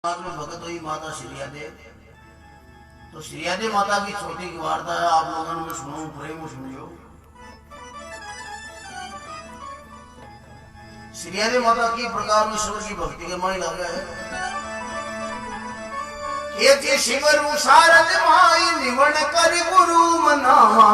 में भगत हुई माता श्रीयादेव। तो श्रीयादेव माता की छोटी की वार्ता है, आप लोगों में सुनो, प्रेम सुनियो। श्रीयादेव माता की प्रकार ईश्वर की भक्ति के माई लगे है। ये शिवर शारद माई निवण कर गुरु मनावा।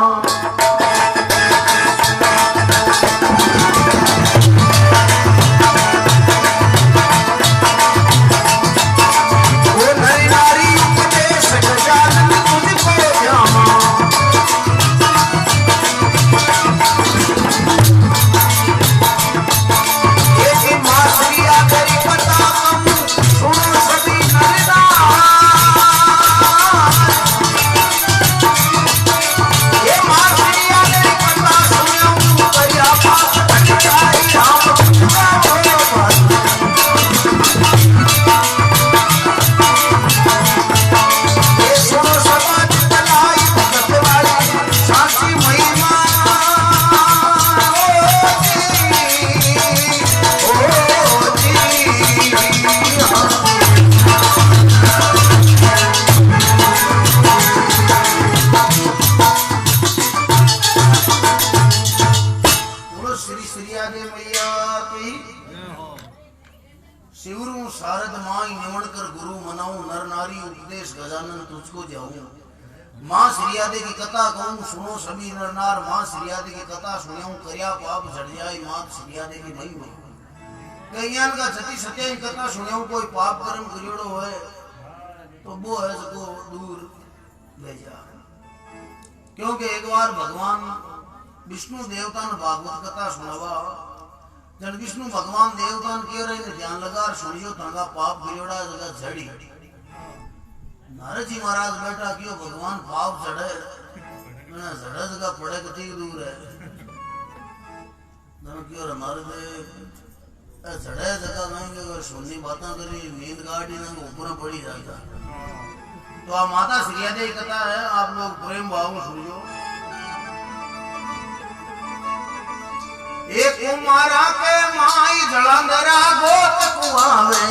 शारद माई निवण कर गुरु मनाऊं, नर नारी उपदेश गजानन तुझको जाऊं। मां श्रीयादे की कथा कहूं, सुनो सभी नर नार। मां श्रीयादे की कथा सुनियाऊं, करया पाप झड़ जाए मात श्रीयादे की महिमा। कईयान का सती सत्या की कथा सुनियाऊं, कोई पाप कर्म करियोड़ो है तो वो है सको दूर ले जा। क्योंकि एक बार भगवान विष्णु देवता ने भागवत कथा सुनावा। जब विष्णु भगवान देवतान कह रहे ध्यान लगा सुनियो, तंगा पाप गिरोड़ा जगह झड़ी। नारद जी महाराज बैठा क्यों भगवान पाप झड़े ना झड़ा जगह पड़े कति दूर है। जन क्यों नारद झड़े जगह कहेंगे अगर सुननी बातें करी नींद गाड़ी ना ऊपर पड़ी जाता। तो आप माता श्रीयादेव कथा है, आप लोग प्रेम भाव सुनियो। एक कुमारा के माई जलंधरा गोत कुआवे।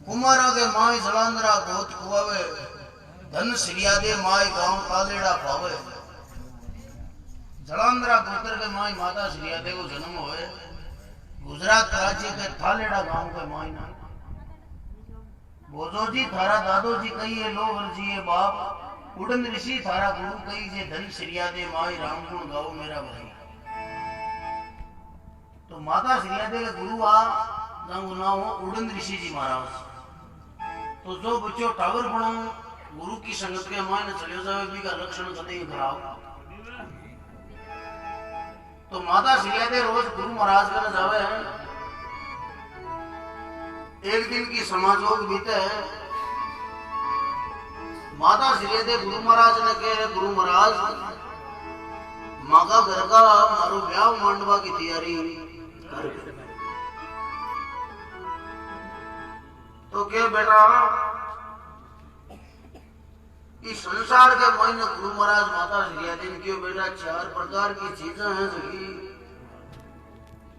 कुमारा के माई जलंधरा गोत कुआवे, धन श्रीयादेव माई गांव तालेड़ा पावे। जलंधरा गोत्र के माई माता श्रीयादेव को जन्म होए गुजरात राज्य के थालेड़ा गांव के माई ना। बोजो जी थारा दादो जी कहिए लो जी ये बाप, उड़न ऋषि थारा गुरु कही जे धन श्रीयादेव माई राम गुण गाओ मेरा भाई। तो माता श्रीयादेव के गुरु आ नाम उड़न ऋषि जी महाराज। तो जो बच्चों टावर बनाओ गुरु की संगत के मायने चले जावे भी का लक्षण कतई खराब। तो माता श्रीयादेव रोज गुरु महाराज कर जावे है। एक दिन की समाजोग बीते है। माता श्रीयादेव गुरु महाराज ने कहे गुरु महाराज मागा घर का मारो ब्याह मांडवा की तैयारी कर। तो क्या बेटा इस संसार के महीने गुरु महाराज माता श्री क्यों बेटा 4 प्रकार की चीजें हैं सही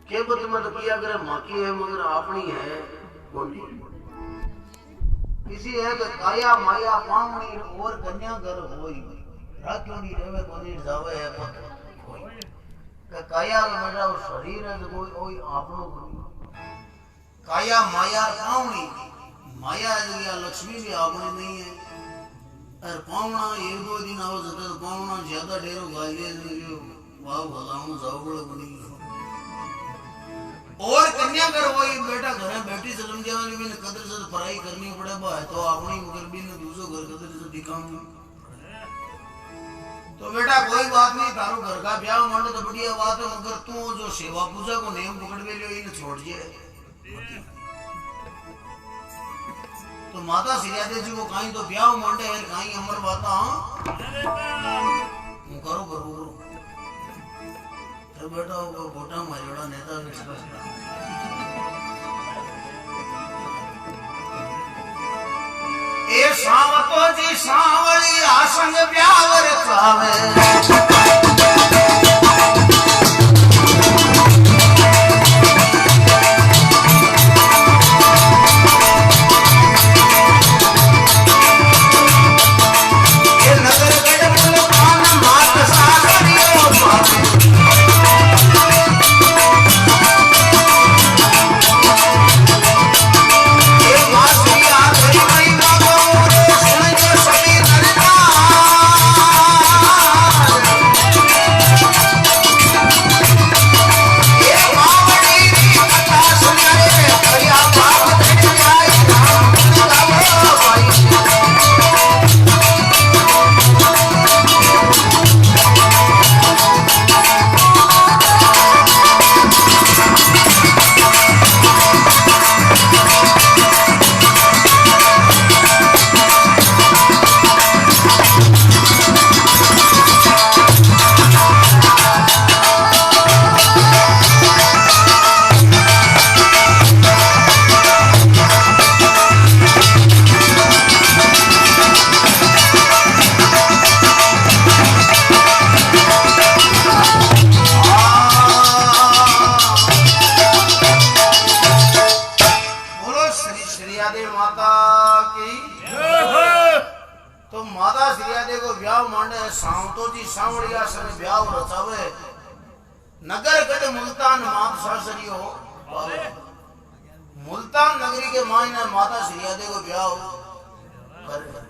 के मत किया करे माकी है मगर अपनी है किसी है कि काया माया पावनी और कन्या घर होई राखी रेवे कोनी जावे है पत काया के बेटा वो शरीर है कोई कोई आपनो काया माया पावनी माया जो लक्ष्मी भी आपने नहीं है और पावना 1-2 दिन आओ जब पावना ज्यादा ढेरों गालियां नहीं वाह भलाऊं जाओ बनी और कन्या कर वही बेटा घर बैठी जन्म जाने भी कदर से पढ़ाई करनी पड़े बा तो अपनी मगर भी ने दूसरो घर कदर से दिखाऊं तो बेटा कोई बात नहीं तारो घर का ब्याह मानो तो बढ़िया बात है मगर तू जो सेवा पूजा को नियम पकड़ के लियो इन्हें छोड़ दिए तो माता श्रीयादे जी को कहीं तो ब्याह मांडे है कहीं अमर बाता करो करो तो बेटा वो गोटा मारियोड़ा नेता ए सावतो जी सावली आसंग ब्यावर खावे नगर कद मुल्तान मात सासरियो मुल्तान नगरी के मायने माता श्रीयादे को ब्याह करे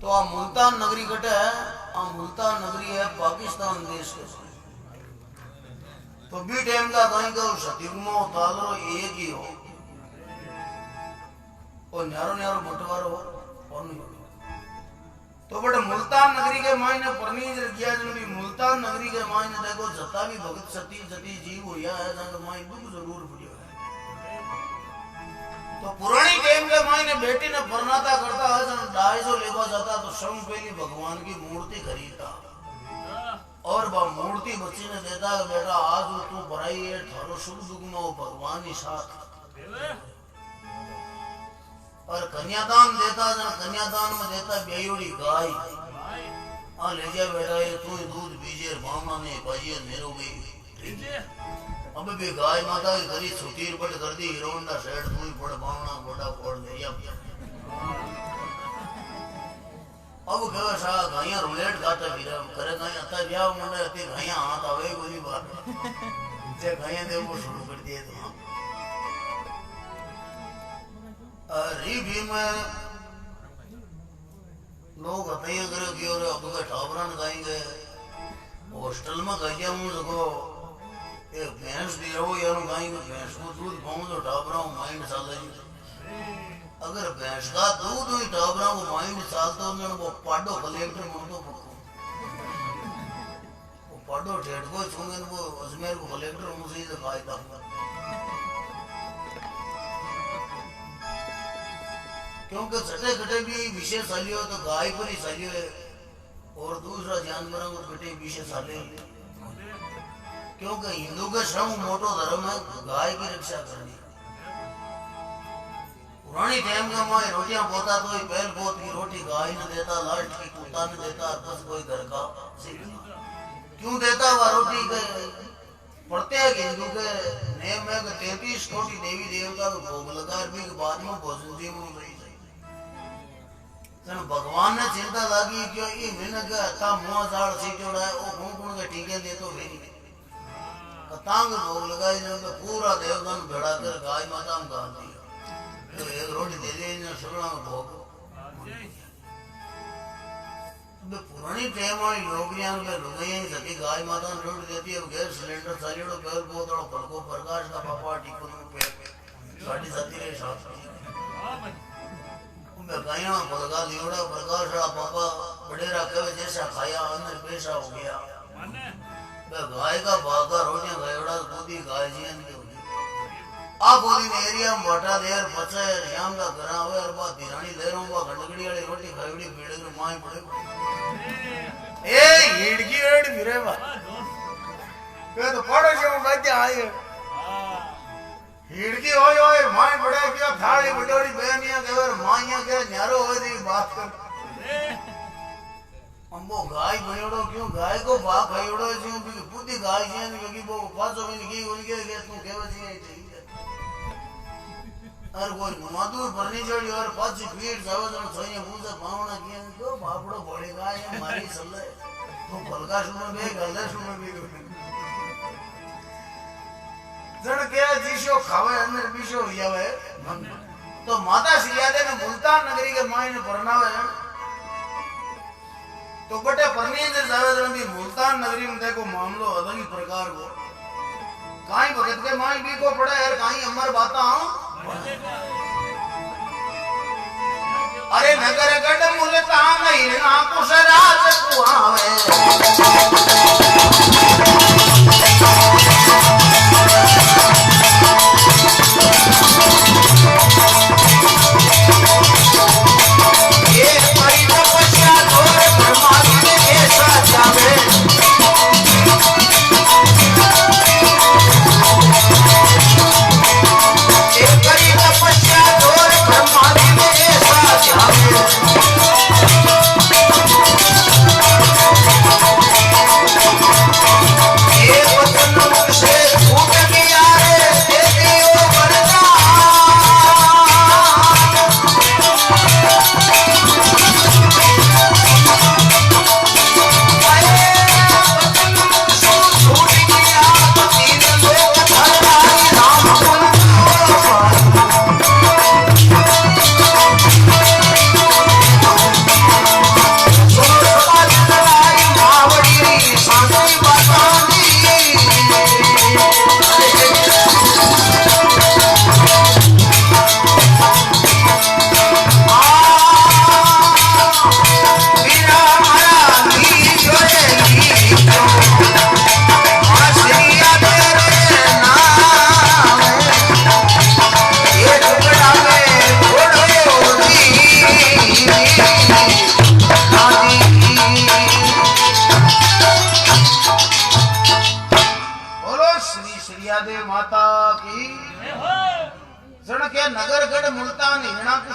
तो आ मुल्तान नगरी कटे है आ मुल्तान नगरी है पाकिस्तान देश के तो भी टाइम का कहीं का सतीगुमो तालरो एक ही हो और न्यारो न्यारो बंटवारो और नहीं तो बट मुल्तान नगरी के मायने परनीज किया जन भी मुल्तान नगरी के मायने देखो जता भी भगत सती जती जीव होया है जन मायने दुख जरूर पड़ियो है तो पुरानी टाइम के मायने बेटी ने परनाता करता है जन 250 लेवा जाता तो सम पहली भगवान की मूर्ति खरीदता और बा मूर्ति बच्ची ने देता है बेटा आज तू बराई है थारो सुख दुख में वो भगवान ही साथ और कन्यादान देता जन कन्यादान में देता बेयोड़ी गाय आ ले जा बेटा ये तू दूध बीजे भावना ने पाइए मेरो भी अब भी गाय माता की घरी छुटीर पट कर दी हीरोंडा सेठ तू पड़ भावना गोडा फोड़ ले या अब कहे सा गायियां रुलेट खाता फिर करे गाय आता ब्याह मुंडे अति गायियां हाथ आवे कोई बात जे गायियां दे वो शुरू कर दिए तो रीभी में लोग हथैया करे कि और अब का ठाबरान गाएंगे हॉस्टल में कहिया हूं देखो एक भैंस दे रहो यार गाएंगे भैंस को दूध पाऊं तो ठाबरा माइंड चल रही अगर भैंस का दूध हुई ठाबरा को माइंड चलता उन्होंने वो पाडो कलेक्टर मुर्दो पको वो पाडो ठेठ को छूंगे वो अजमेर को कलेक्टर मुझे से फायदा क्योंकि सटे खटे भी विषय चलियो तो गाय पर ही चलियो है और दूसरा जानवरों को बेटे पीछे साले, क्योंकि हिंदू का श्रम मोटो धर्म है गाय की रक्षा करनी। पुरानी टाइम का माँ रोटियां पोता तो पहल पोत की रोटी गाय ने देता, लास्ट की कुत्ता ने देता, बस कोई घर का क्यों देता वह रोटी के प्रत्येक हिंदू के नियम में 33 कोटि देवी देवता को भोग लगा भी के बाद में भोजन जी में रही जाए। भगवान ने चिंता लगी क्यों ये मैंने का था मुंह जाड़ सीटोड़ा है ओ कौन के टीके दे तो भी कतांग भोग लगाए जब पूरा देवगण भेड़ा कर गाय माता में डाल दिया तो एक रोटी दे दे ना शुक्ला में भोग। पुरानी टाइम वाली लोगरियां के लुगाइयां सभी गाय माता ने रोटी देती है। गैस सिलेंडर सालियों पैर बोतल फड़को प्रकाश का पापा टिकन में पैर साड़ी साथी रे साथ उनका गायना फड़का लियोड़ा प्रकाश का पापा बड़ेरा कवे जैसा खाया अंदर पैसा हो गया गाय का भागा रोटियां गायोड़ा दूधी गाय जी ने आ गोली ने एरिया में बटा देर पचे शाम का घरा हुए और बात दिरानी लेरों बा गंडगड़ी वाली रोटी खाईड़ी बेड़े में माई पड़े ए हिड़की वेड़ फिरे बा के तो पड़ो से बैठे आए हिड़की होय होय माई पड़े क्यों थाली बटोरी बहनियां के और माईया के न्यारो होय दी बात कर अंबो गाय बनेड़ो क्यों गाय को बा खाईड़ो क्यों भी बुद्धि गाय जी ने क्योंकि वो पासो में की उनके के तू केवे जी और कोई मधुर भरनी जोड़ी और पांच फीट जावे तो सोने पूजा पावना किया तो बापड़ो बोलेगा ये मारी सल्ले तो फलका सुन में गले सुन में भी जण के जीशो खावे अंदर बीशो जावे तो माता सियादे ने मुल्तान नगरी के मायने परनावे तो बटे परनी जे जावे जण भी मुल्तान नगरी में देखो मामलो अलग ही प्रकार को काई भगत के माई भी को पड़े यार काई अमर बाता अरे नगर गढ़ मुल्तान हिरणा कुश राज कुआवे ये परी तपस्या घोर ब्रह्मादि ने ऐसा जावे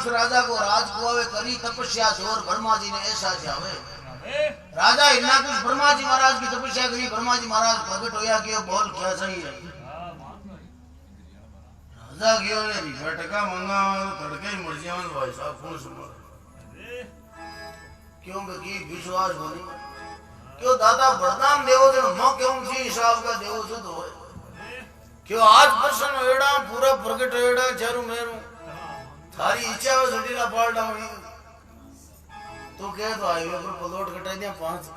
राजा को राज कुआवे करी तपस्या जोर ब्रह्मा जी ने ऐसा जावे राजा हिरणाकुश ब्रह्मा जी महाराज की तपस्या करी ब्रह्मा जी महाराज प्रकट होया कि बोल क्या सही है राजा क्यों ने बैठका मंगा तड़के ही मर जावन भाई साहब कौन सुन क्यों कि विश्वास होनी क्यों दादा वरदान देवो जन मो क्यों सी हिसाब का देवो से तो क्यों आज प्रसन्न होएड़ा पूरा प्रकट होएड़ा चारू मेरू थारी इच्छा हो सटीला पाल डाउनी तो क्या तो हाईवे पर पलोट कटा दिया 5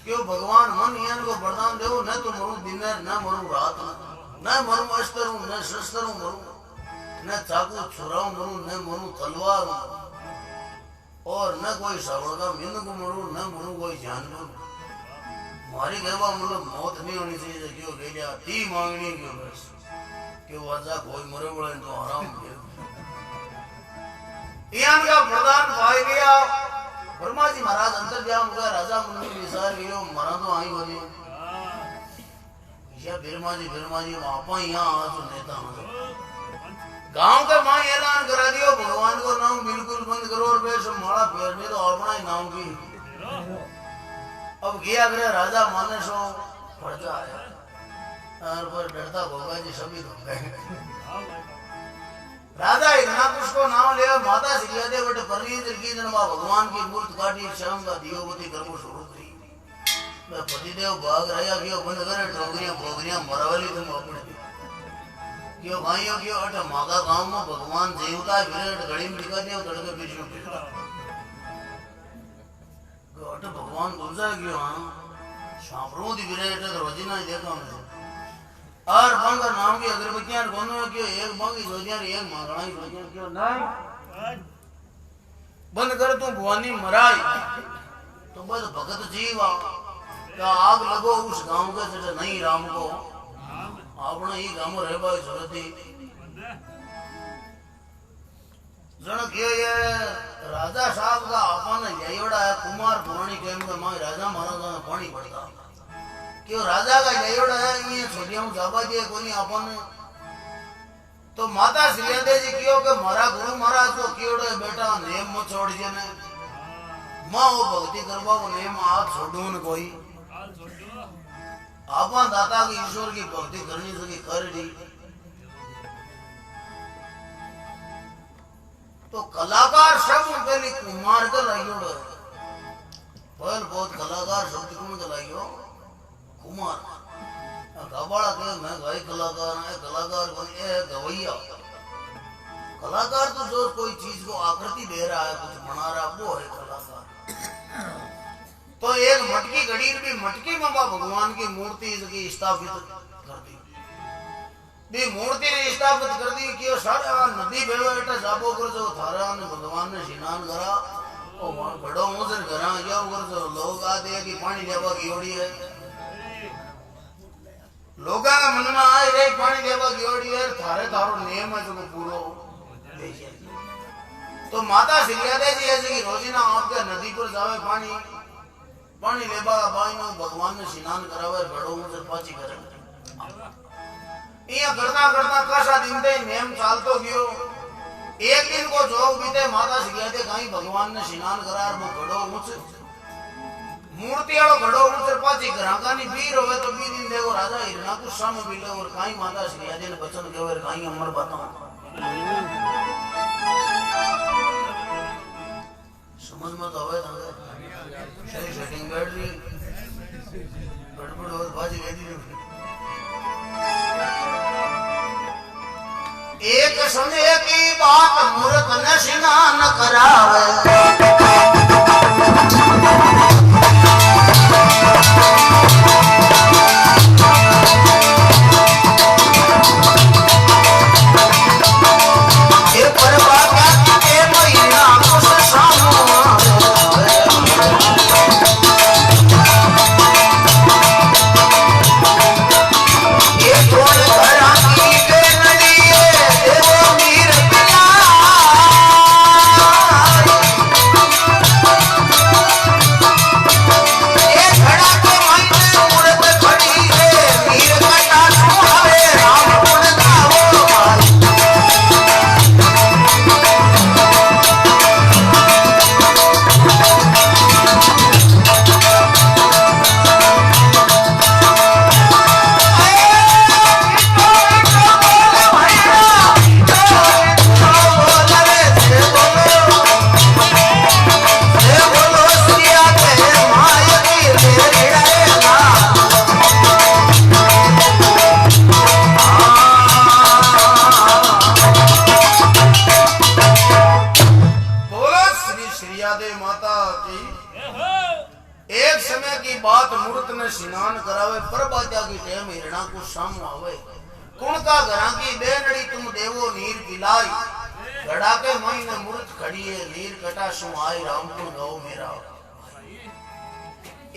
क्यों भगवान मन यान को वरदान देवो न तो मरू दिन न मरू रात न मरू अस्त्र न शस्त्र मरू न चाकू छुराओ मरू न मरू तलवार और न कोई सावड़ का मिन को मरू न मरू कोई जानवर मारी कहवा मतलब मौत नहीं होनी चाहिए क्यों कह लिया ती मांगनी क्यों बस क्यों वजह कोई मरे बोले तो आराम यान का प्रदान पाई गया ब्रह्मा जी महाराज अंतर जाम गया राजा मुनि विचार गयो मरा तो आई बोली या ब्रह्मा जी आपा यहाँ आज नेता गांव के मां ऐलान करा दियो भगवान को नाम बिल्कुल बंद करो और बेश माला फेरने तो अपना ही नाम की अब गया करे राजा माने सो पड़ता है और पर डरता भोगा जी सभी लोग गए राजा हिरणाकुश को नाम ले माता सिखिया दे बटे परनीत की जन्मा भगवान की मूर्त काटी शाम का दियोवती कर्म शुरू करी मैं पतिदेव भाग रहा क्यों बंद करे डोगरियां भोगरियां मरवाली तुम अपने क्यों भाइयों क्यों अट मागा गांव में भगवान देवता विराट घड़ी में लिखा दे तड़के बीच में फिरता अट भगवान गुजरा क्यों हां सांपरों दी विराट रोजिना देखा मैं और बंग नाम की अगरबत्तियां कोनो क्यों एक बंग जोजियां एक मांगणा जोजियां क्यों नहीं बंद कर तू भवानी मराई तो बस भगत जीवा क्या आग लगो उस गांव के जैसे नहीं राम को अपना ही गांव रह भाई जरूरती जन क्यों ये राजा साहब का अपन ययोड़ा है कुमार पुरानी केम का मां राजा महाराजा ने पानी पड़ता क्यों राजा का ययोड़ा है ये छोटियां जाबा दिए कोनी अपन तो माता श्रीदेवी जी क्यों के मारा गुरु महाराज को क्यों बेटा नेम मत छोड़ जे ने मां वो भक्ति करवा को नेम आप छोड़ू न कोई आपा दाता की ईश्वर की भक्ति करनी सकी कर दी तो कलाकार शब्द पहले कुमार का लाइयो पहल बहुत कलाकार शब्द कौन का लाइयो कुमार गवाड़ा के मैं गाय कलाकार है कलाकार कौन है गवैया कलाकार तो जो कोई चीज को आकृति दे रहा है कुछ बना रहा है वो है कलाकार तो एक मटकी घड़ी भी मटकी में भगवान की मूर्ति की स्थापित कर दी भी मूर्ति ने स्थापित कर दी कि सारा नदी बेलो एटा जाबो कर जो थारा ने भगवान ने स्नान करा ओ बड़ो मुजर करा या कर जो लोग आते कि पानी लेवा की ओड़ी है लोगा का मन में आए रे पानी लेवा की ओड़ी है थारे थारो नियम है जो पूरो तो माता श्रीदेवी जी ऐसे की रोजिना आपके नदी पर जावे पानी लेबा बाई नो भगवान ने स्नान करावे बड़ो मुझे पाची करे ये करता करता कासा दिन ते नेम चालतो गयो एक दिन को जोग बीते माता श्रीदेवी कहीं भगवान ने स्नान करार वो बड़ो मुझे मूर्ति वालो बड़ो मुझे पाची कराका नहीं बीर होवे तो बी दिन देखो राजा हिरणाकुश सामने मिले और कहीं माता श्रीदेवी ने बचन के और कहीं अमर बताओ समझ में तो आवे था सही सेटिंग कर ली गड़बड़ और बाजी वेदी एक समय की बात मूर्ख न स्नान करावे स्नान करावे परबात्या की टेम हिरणाकुश सामू आवे कुण का घरा की बेनड़ी तुम देवो नीर पिलाई घड़ा के महीने मूर्त खड़ी है नीर कटा सु आई रामपुर गाँव मेरा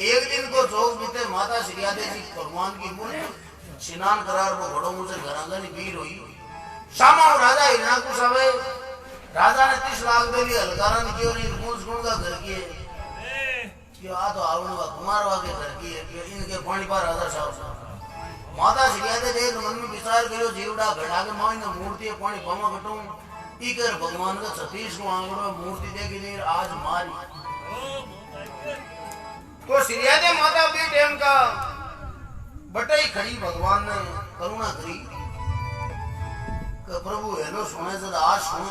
एक दिन को जोग बीते माता श्रीदेवी जी भगवान की मूर्त स्नान करार वो घड़ो मुझे घरांगा ने वीर हुई सामा राजा हिरणाकुश आवे राजा ने 30 लाख दे लिए हलकारा ने क्यों नहीं गुण का घर किए कि आ तो आवण वा कुमारवा के घर की है कि इनके पानी पर राजा साहब माता सिरियादे देख मन में विचार करो जीवड़ा घड़ा के मां ने मूर्ति पानी पामा कटूं इकर भगवान का 36 को आंगड़ो मूर्ति देखी नहीं आज मारी तो सिरियादे माता भी टाइम का बटाई खड़ी भगवान ने करुणा करी कि प्रभु हेलो सुने जद आज सुन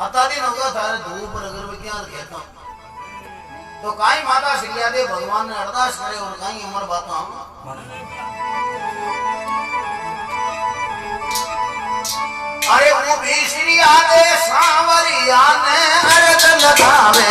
अता दिन होगा थारे धूप पर अगरबत्तियां कहता तो काई माता सिरियादे भगवान ने अरदास करे और काई अमर बाता अरे वो भी सिरियादे सांवरिया ने अर्ज लगावे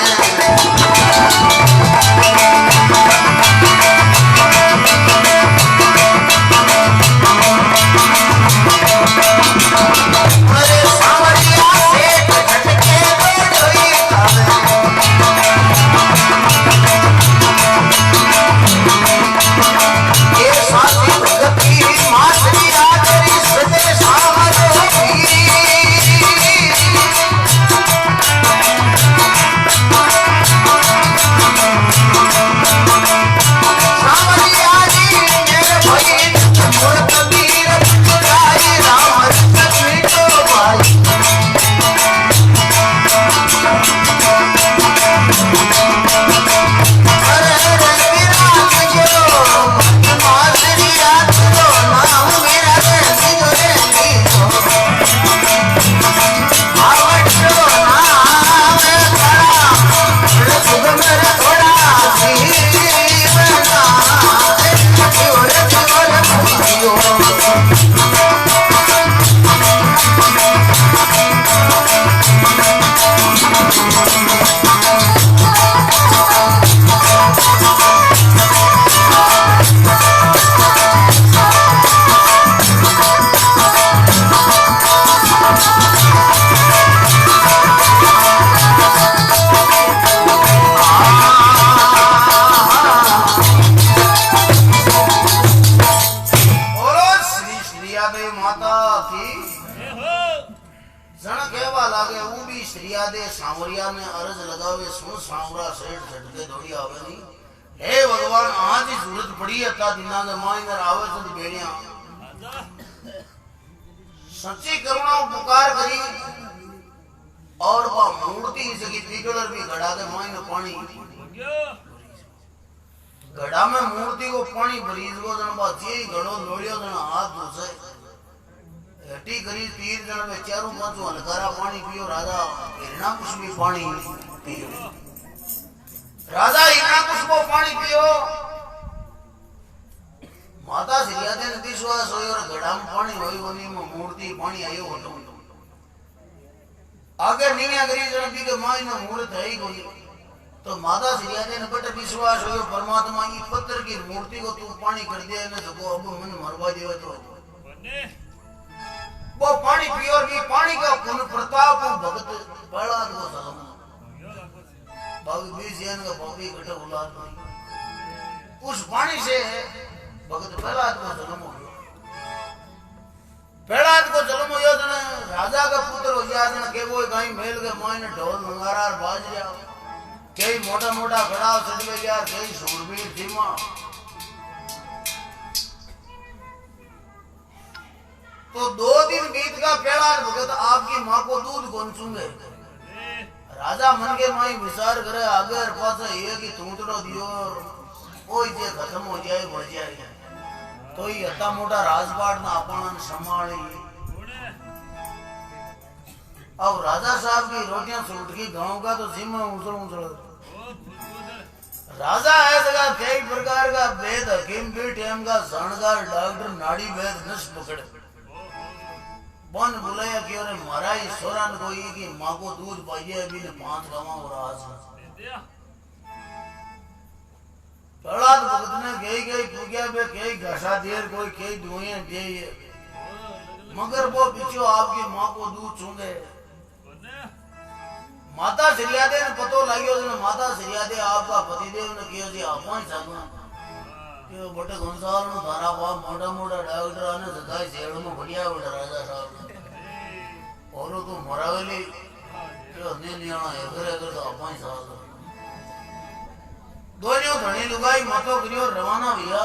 सच्ची करुणा पुकार करी और वह मूर्ति जगी पिघलर भी घड़ा के मायने पानी घड़ा में मूर्ति को पानी भरीज को जन बा जे घड़ो लोड़ियो जन हाथ धोसे हटी करी तीर जन में चारों पांचों हलकारा पानी पियो राजा हिरणा कुछ भी पानी पियो राजा हिरणा कुछ को पानी पियो माता सिरियादे ने विश्वास होई और घड़ा में पानी होई वनी में मूर्ति पानी आयो होतो आगे नहीं अगरी जनबी के माई ने मूर्त है ही कोई तो माता सिरियादे ने बट विश्वास होयो परमात्मा की पत्थर की मूर्ति को तू पानी कर दे ने तो अब मन मरवा देवे तो वो पानी पियो की पानी का पुन प्रताप भगत बड़ा को सलाम बाबू बीसियन का बाबी घटा औलाद उस पानी से भगत प्रहलाद को जन्म हो प्रहलाद को जन्म हो राजा का पुत्र हो गया के वो कहीं मेल के मायने ढोल नगारा बाज रहा कई मोटा मोटा घड़ा सज गया कई सूरबीर धीमा तो 2 दिन बीत का प्रहलाद भगत आपकी मां को दूध कौन चूंगे राजा मन के माई विचार करे आगे पास ये कि तूतड़ो दियो कोई जे खत्म हो जाए बढ़ जाए तो ये अता मोटा राजपाट ना अपन संभाले अब राजा साहब की रोटियां सूट की गांव का तो जिम्मा उछल राजा है जगह कई प्रकार का वेद हकीम भी टाइम का सणगार डॉक्टर नाड़ी वेद नस पकड़े बन बुलाया कि अरे मारा ही सोरान कोई की मां को दूध पाइए अभी ने 5 गावा और आज प्रहलाद भगत ने गई पूजा पे कई घसा देर कोई कई दुआएं दे मगर वो पीछे आपकी मां को दूध चूंगे माता सिरियादे ने पतो लागियो ने माता सिरियादे आपका पतिदेव ने कियो जी आपा ही सागु के बटे घनसाल नु धारा बाप मोटा मोटा डॉक्टर ने सदाई जेल में बढ़िया बड़ा राजा साहब और तो मरावेली के अन्य नियाणा एकर तो आपा ही सागु दोनों धनी लुगाई मतो करियो रवाना भैया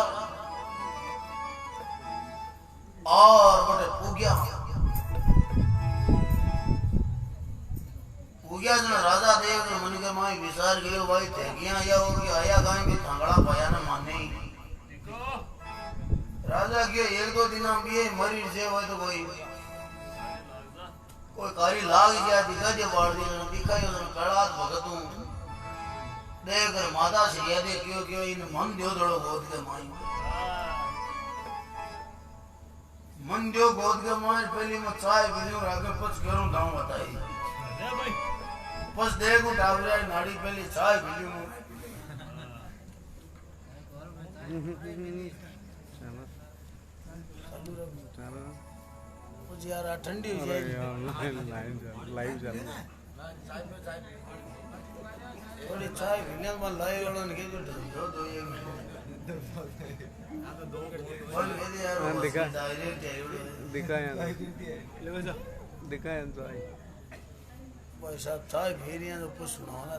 और बटे पूग्या जन राजा देव ने मन के माई विचार गयो भाई थेगिया या हो कि आया गाय के थांगड़ा पाया न माने राजा के एक दो दिन भी मरी से हो तो कोई कारी लाग गया दिखा जे बाड़ दे दिखा यो कड़ात भगतू देख कर माता श्रिया दे क्यों इन मन दियो दड़ो गोद के माई मन दियो गोद के माई पहली में चाय पीलू आगे कुछ करूं दाऊं बताई बस देखो डाबरा नाड़ी पहली चाय पीलू कुछ यार ठंडी हो जाएगी लाइव चल थोड़ी चाय पीने में लाइव वालों ने क्या जो दो ये बोल मेरे यार दिखा डायरेक्ट दिखा भाई साहब चाय पी रही हैं तो कुछ सुनाओ ना